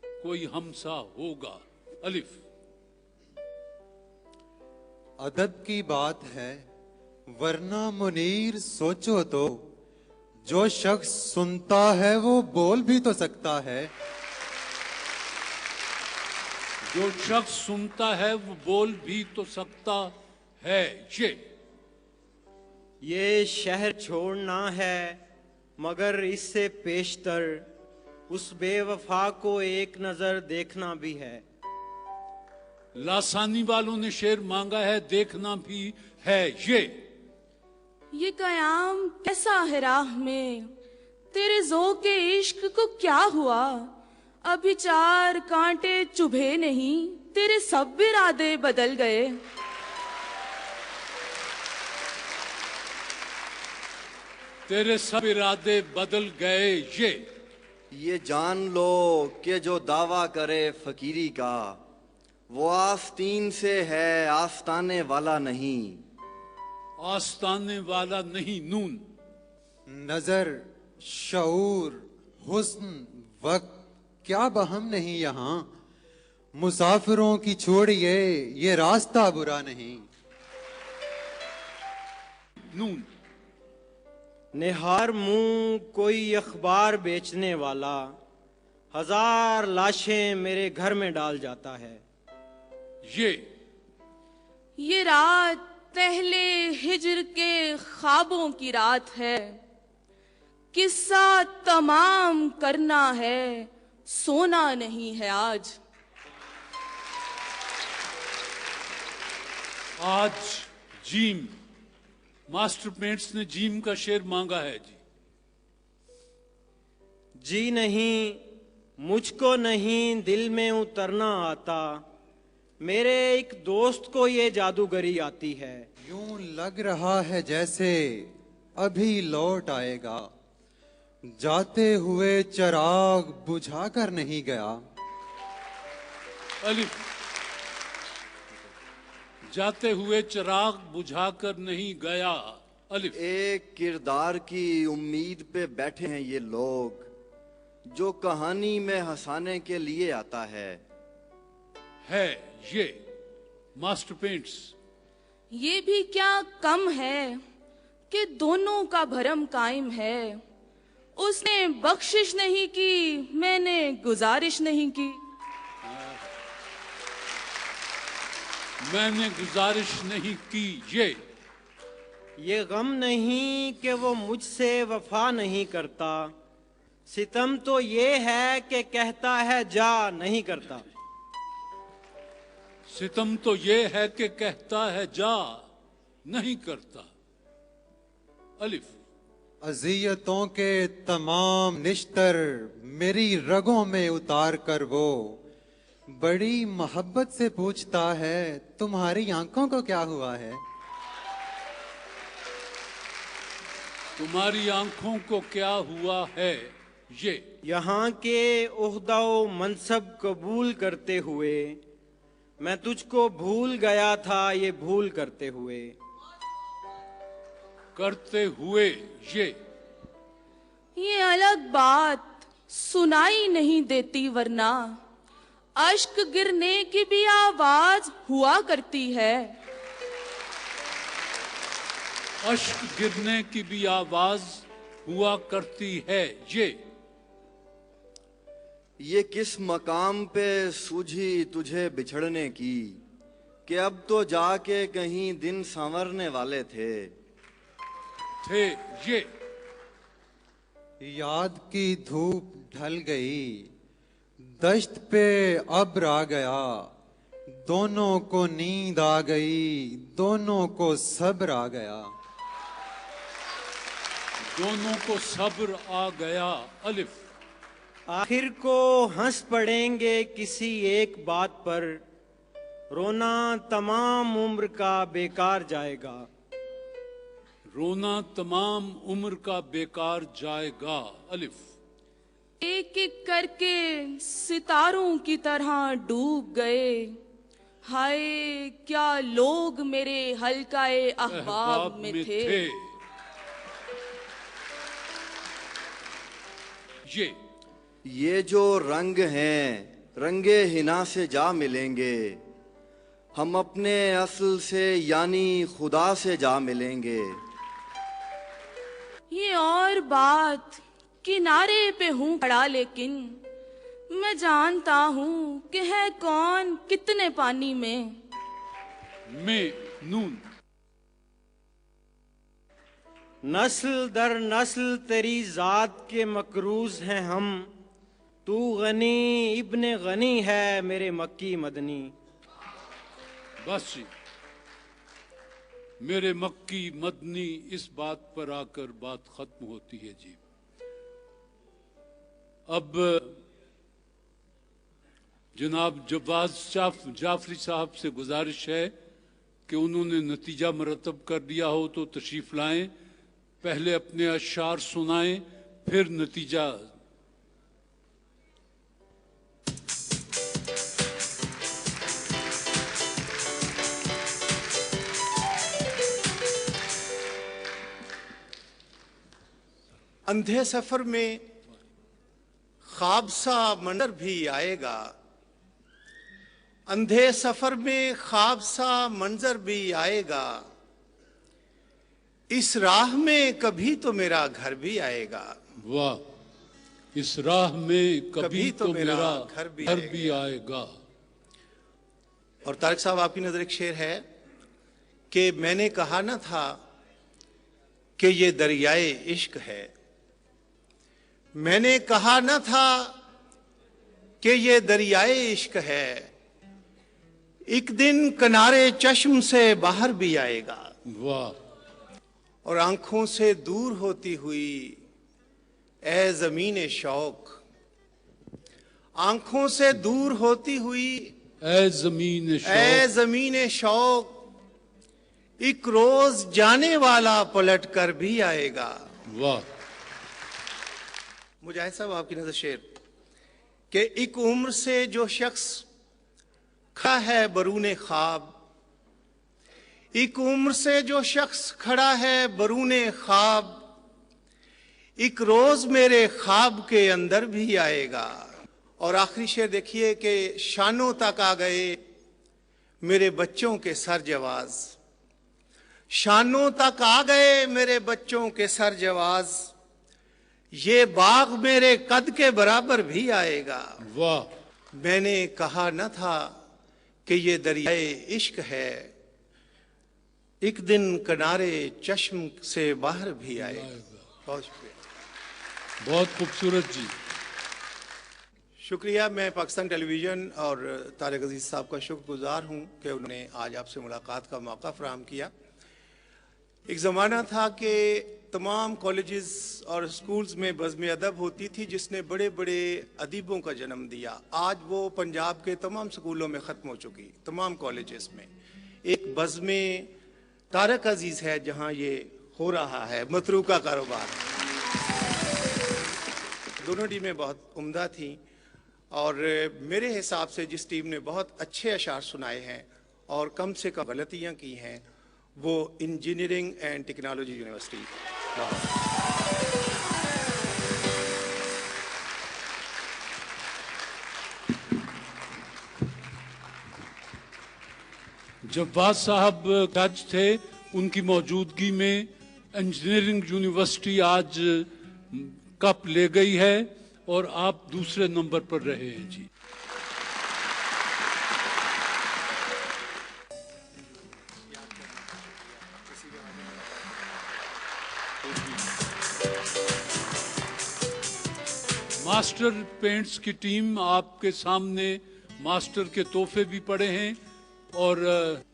[SPEAKER 1] कोई हमसा होगा। अलिफ।
[SPEAKER 21] अदब की बात है वरना मुनीर सोचो तो, जो शख्स सुनता है वो बोल भी तो सकता है।
[SPEAKER 1] जो शख्स सुनता है वो बोल भी तो सकता है।
[SPEAKER 18] ये शहर छोड़ना है मगर इससे पेशतर उस बेवफा को एक नजर देखना भी है।
[SPEAKER 1] लासानी वालों ने शेर मांगा है, देखना भी है।
[SPEAKER 22] ये कयाम कैसा है राह में, तेरे ज़ोक़े इश्क को क्या हुआ। अभी 4 कांटे चुभे नहीं, तेरे सब इरादे बदल गए।
[SPEAKER 1] तेरे सब इरादे बदल गए।
[SPEAKER 23] ये जान लो कि जो दावा करे फकीरी का, वो आस्तीन से है आस्ताने वाला नहीं।
[SPEAKER 1] आस्ताने वाला नहीं। नून।
[SPEAKER 21] नजर, शऊर, हुस्न, वक्त क्या बहम नहीं यहाँ। मुसाफिरों की छोड़िए ये रास्ता बुरा नहीं।
[SPEAKER 1] नून।
[SPEAKER 18] निहार मुंह कोई अखबार बेचने वाला, 1000 लाशें मेरे घर में डाल जाता है।
[SPEAKER 22] ये रात पहले हिजर के ख्वाबों की रात है, किस्सा तमाम करना है, सोना नहीं है आज।
[SPEAKER 1] आज जीम। मास्टर पेंट्स ने जीम का शेर मांगा है जी।
[SPEAKER 18] जी नहीं, मुझको नहीं दिल में उतरना आता, मेरे एक दोस्त को ये जादूगरी आती है।
[SPEAKER 21] यूं लग रहा है जैसे अभी लौट आएगा, जाते हुए चिराग बुझा कर नहीं गया।
[SPEAKER 1] अलिफ। जाते हुए चिराग बुझाकर नहीं गया। अलिफ।
[SPEAKER 23] एक किरदार की उम्मीद पे बैठे हैं ये लोग, जो कहानी में हंसाने के लिए आता है
[SPEAKER 1] ये मास्टर पेंट्स।
[SPEAKER 22] ये भी क्या कम है कि दोनों का भरम कायम है। उसने बख्शिश नहीं की, मैंने गुजारिश नहीं की।
[SPEAKER 1] मैंने गुजारिश नहीं की।
[SPEAKER 18] ये गम नहीं कि वो मुझसे वफा नहीं करता, सितम तो ये है कि कहता है जा नहीं करता।
[SPEAKER 1] सितम तो ये है कि कहता है जा नहीं करता। अलिफ।
[SPEAKER 21] अज़ियतों के तमाम निश्तर मेरी रगों में उतार कर वो बड़ी मोहब्बत से पूछता है तुम्हारी आंखों को क्या हुआ है।
[SPEAKER 1] तुम्हारी आंखों को क्या हुआ है। ये
[SPEAKER 18] यहाँ के ओहदा व मनसब कबूल करते हुए मैं तुझको भूल गया था, ये भूल करते हुए।
[SPEAKER 22] ये अलग बात सुनाई नहीं देती, वरना अश्क गिरने की भी आवाज हुआ करती है।
[SPEAKER 1] अश्क गिरने की भी आवाज हुआ करती है।
[SPEAKER 23] ये किस मकाम पे सूझी तुझे बिछड़ने की, कि अब तो जाके कहीं दिन संवरने वाले थे।
[SPEAKER 1] ये
[SPEAKER 21] याद की धूप ढल गई, दश्त पे अब्र आ गया, दोनों को नींद आ गई, दोनों को सब्र आ गया।
[SPEAKER 1] दोनों को सब्र आ गया। अलिफ।
[SPEAKER 18] आखिर को हंस पड़ेंगे किसी एक बात पर, रोना तमाम उम्र का बेकार जाएगा।
[SPEAKER 1] रोना तमाम उम्र का बेकार जाएगा। अलिफ।
[SPEAKER 22] एक एक करके सितारों की तरह डूब गए, हाय क्या लोग मेरे हल्काए अहबाब में थे।
[SPEAKER 23] ये जो रंग हैं रंगे हिना से जा मिलेंगे, हम अपने असल से यानी खुदा से जा मिलेंगे।
[SPEAKER 22] ये और बात किनारे पे हूँ खड़ा, लेकिन मैं जानता हूँ कि है कौन कितने पानी में।
[SPEAKER 1] नून।
[SPEAKER 18] नस्ल दर नस्ल तेरी जात के मकरूज हैं हम, तू गनी इब्ने गनी है मेरे मक्की मदनी।
[SPEAKER 1] बस जी, मेरे मक्की मदनी, इस बात पर आकर बात खत्म होती है जी। अब जनाब जब्बाज जाफरी साहब से गुजारिश है कि उन्होंने नतीजा मरतब कर दिया हो तो तशरीफ लाएं, पहले अपने अशार सुनाएं, फिर नतीजा।
[SPEAKER 15] अंधे सफर में ख्वाब सा मंजर भी आएगा, अंधे सफर में ख्वाब सा मंजर भी आएगा, इस राह में कभी तो मेरा घर भी आएगा।
[SPEAKER 1] वाह, इस राह में कभी तो मेरा घर भी आएगा।
[SPEAKER 15] और तारिक साहब, आपकी नजर एक शेर है कि मैंने कहा ना था कि ये दरियाए इश्क है, मैंने कहा ना था कि ये दरियाए इश्क है, एक दिन किनारे चश्म से बाहर भी आएगा।
[SPEAKER 1] वाह।
[SPEAKER 15] और आंखों से दूर होती हुई ए जमीन शौक, आंखों से दूर होती हुई
[SPEAKER 1] ए जमीन
[SPEAKER 15] शौक, एक रोज जाने वाला पलट कर भी आएगा।
[SPEAKER 1] वाह।
[SPEAKER 15] मुजाहिद साहब, आपकी नजर शेर कि एक उम्र से जो शख्स खड़ा है बरूने ख्वाब, एक उम्र से जो शख्स खड़ा है बरूने ख्वाब, एक रोज मेरे ख्वाब के अंदर भी आएगा। और आखिरी शेर देखिए कि शानों तक आ गए मेरे बच्चों के सर जवाज, शानों तक आ गए मेरे बच्चों के सर जवाज, ये बाग मेरे कद के बराबर भी आएगा।
[SPEAKER 1] वाह।
[SPEAKER 15] मैंने कहा न था कि ये दरियाए इश्क है, एक दिन किनारे चश्म से बाहर भी आएगा। बहुत शुक्रिया।
[SPEAKER 1] बहुत खूबसूरत जी।
[SPEAKER 15] शुक्रिया। मैं पाकिस्तान टेलीविज़न और तारिक अजीज़ साहब का शुक्रगुजार हूँ कि उन्होंने आज आपसे मुलाकात का मौका फराहम किया। एक ज़माना था कि तमाम कॉलेजेस और स्कूल्स में बज़्म अदब होती थी जिसने बड़े बड़े अदीबों का जन्म दिया। आज वो पंजाब के तमाम स्कूलों में ख़त्म हो चुकी, तमाम कॉलेजेस में। एक बज़्म तारिक अजीज़ है जहाँ ये हो रहा है, मतरूका कारोबार। दोनों टीमें बहुत उम्दा थीं और मेरे हिसाब से जिस टीम ने बहुत अच्छे अशार सुनाए हैं और कम से कम गलतियाँ की हैं वो engineering and technology university Lahore.
[SPEAKER 1] Jabbar साहब जज थे, उनकी मौजूदगी में इंजीनियरिंग यूनिवर्सिटी आज कप ले गई है और आप दूसरे नंबर पर रहे हैं जी। मास्टर पेंट्स की टीम आपके सामने मास्टर के तोहफे भी पड़े हैं और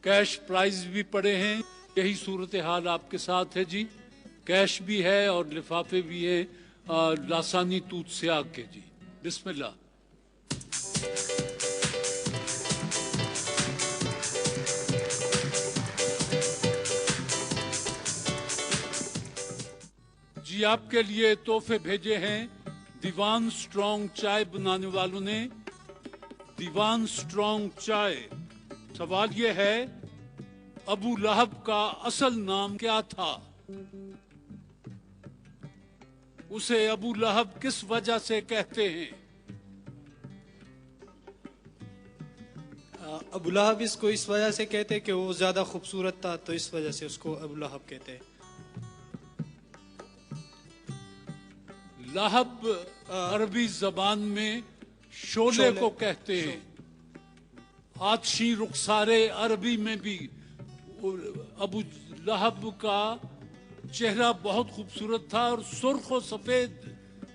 [SPEAKER 1] कैश प्राइज भी पड़े हैं। यही सूरत हाल आपके साथ है जी। कैश भी है और लिफाफे भी है लासानी तूत स्याग के जी। बिस्मिल्लाह। जी आपके लिए तोहफे भेजे हैं दीवान स्ट्रॉन्ग चाय बनाने वालों ने। दीवान स्ट्रॉन्ग चाय। सवाल ये है, अबू लहब का असल नाम क्या था? उसे अबू लहब किस वजह से कहते हैं?
[SPEAKER 5] अबू लहब इसको इस वजह से कहते हैं कि वो ज्यादा खूबसूरत था, तो इस वजह से उसको अबू लहब कहते हैं।
[SPEAKER 1] लहब अरबी जबान में शोले को कहते हैं। आतशी रुखसारे अरबी में भी अबू लहब का चेहरा बहुत खूबसूरत था और सुर्ख और सफेद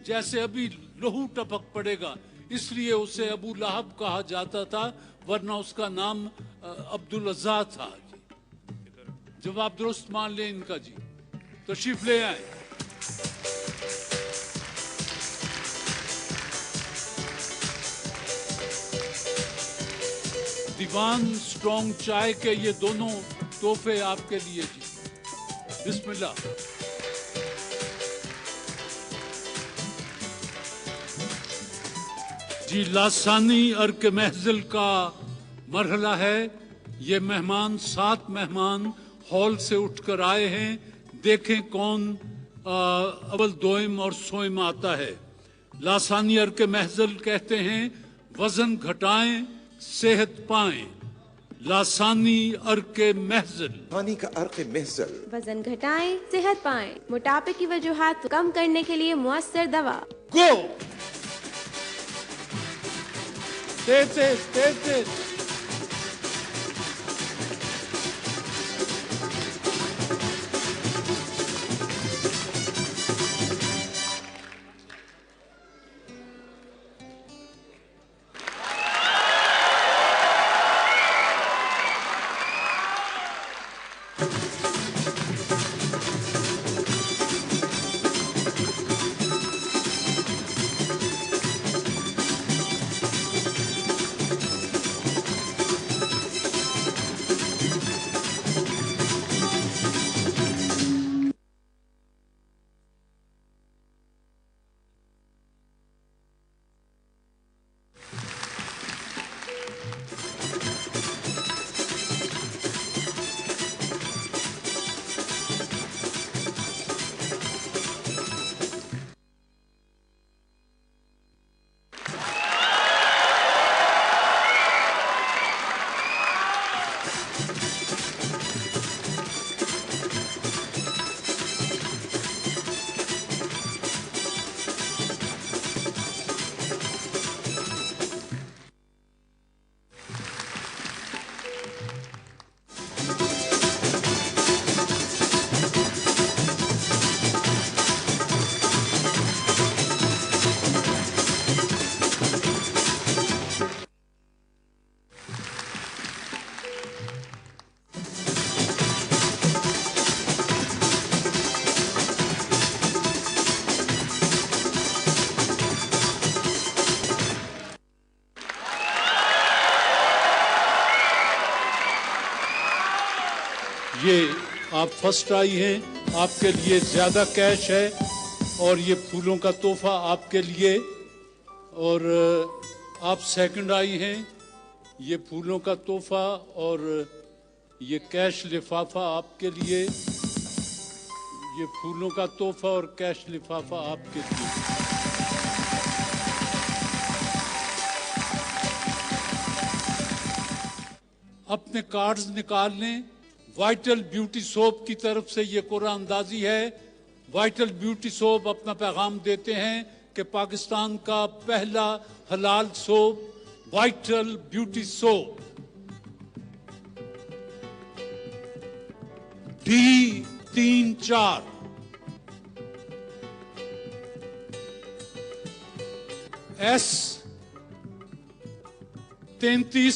[SPEAKER 1] जैसे अभी लहू टपक पड़ेगा, इसलिए उसे अबू लहब कहा जाता था, वरना उसका नाम अब्दुल अज़्ज़ा था। जवाब दुरुस्त मान लें इनका जी। तशरीफ ले आए। दीवान स्ट्रॉन्ग चाय के ये दोनों तोहफे आपके लिए जी। बिस्मिल्लाह। जी लासानी अर्क महजिल का मरहला है। ये मेहमान 7 मेहमान हॉल से उठकर आए हैं। देखें कौन अव्वल दोइम और सोइम आता है। लासानी अर्क महजिल कहते हैं वजन घटाएं सेहत पाएं। लासानी अर्के महजिल।
[SPEAKER 20] पानी का अर्के महजिल।
[SPEAKER 4] वजन घटाएं सेहत पाएं, मोटापे की वजूहात कम करने के लिए मुअस्सर दवा।
[SPEAKER 1] गो। तेज तेज तेज तेज। ये आप फर्स्ट आई हैं, आपके लिए ज्यादा कैश है, और ये फूलों का तोहफा आपके लिए। और आप सेकंड आई हैं, ये फूलों का तोहफा और ये कैश लिफाफा आपके लिए। ये फूलों का तोहफा और कैश लिफाफा आपके लिए। अपने कार्ड्स निकाल लें। वाइटल ब्यूटी सोप की तरफ से ये कुरानंदाजी है। वाइटल ब्यूटी सोप अपना पैगाम देते हैं कि पाकिस्तान का पहला हलाल soap vital beauty soap D34 S33